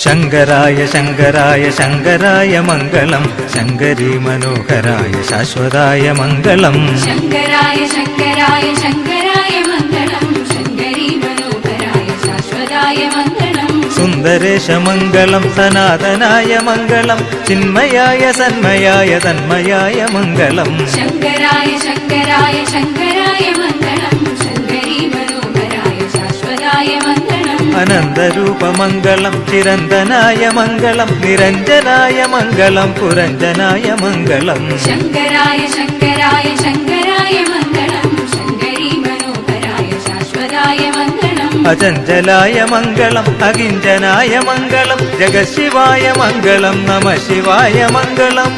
ശങ്കരായ ശങ്കരായ ശങ്കരായ മംഗളം, ശങ്കരീ മനോഹരായ ശാശ്വതായ മംഗളം. ശങ്കരായ ശങ്കരായ ശങ്കരായ മംഗളം, ശങ്കരീ മനോഹരായ ശാശ്വതായ മംഗളം. സുന്ദരേശ മംഗളം, സനാതനായ മംഗളം, ചിന്മയായ സന്മയായ തന്മയായ മംഗളം. ശങ്കരായ ശങ്കരായ ശങ്കരായ മംഗളം, ശങ്കരീ മനോഹരായ ശാശ്വതായ മംഗളം. അനന്തരൂപമംഗളം, ചിരന്തനായ മംഗളം, നിരഞ്ജനായ മംഗളം, പുരഞ്ജനായ മംഗളം. ശങ്കരായ ശങ്കരായ ശങ്കരായ മംഗളം, ശങ്കരീ മനോഹരായ ശാശ്വതായ മംഗളം. അചഞ്ചലായ മംഗളം, അകിഞ്ചനായ മംഗളം, ജഗശിവായ മംഗളം, നമ ശിവായ മംഗളം.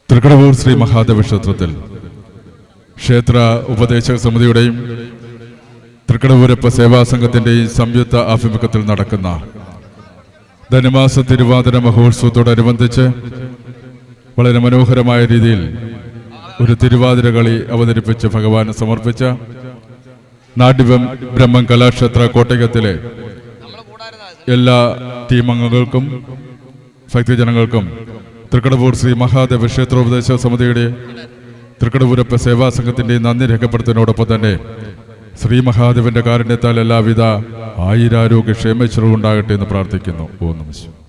തൃക്കടവൂർ ശ്രീ മഹാദേവ ക്ഷേത്രത്തിൽ ക്ഷേത്ര ഉപദേശക സമിതിയുടെയും തൃക്കടവൂരപ്പ സേവാ സംഘത്തിൻ്റെയും സംയുക്ത ആഭിമുഖ്യത്തിൽ നടക്കുന്ന ധനുമാസ തിരുവാതിര മഹോത്സവത്തോടനുബന്ധിച്ച് വളരെ മനോഹരമായ രീതിയിൽ ഒരു തിരുവാതിര കളി അവതരിപ്പിച്ച് ഭഗവാന് സമർപ്പിച്ച നാട്യം ബ്രഹ്മം കലാക്ഷേത്ര കോട്ടയത്തിലെ എല്ലാ ടീം അംഗങ്ങൾക്കും ഭക്തജനങ്ങൾക്കും തൃക്കടവൂർ ശ്രീ മഹാദേവ ക്ഷേത്രോപദേശക സമിതിയുടെ തൃക്കടവൂരപ്പ സേവാ സംഘത്തിൻ്റെ നന്ദി രേഖപ്പെടുത്തുന്നതിനോടൊപ്പം തന്നെ ശ്രീ മഹാദേവന്റെ കാരുണ്യത്താൽ എല്ലാവിധ ആയുരാരോഗ്യ ക്ഷേമേശ്വരവും ഉണ്ടാകട്ടെ എന്ന് പ്രാർത്ഥിക്കുന്നു. ഓം നമഃ ശിവായ.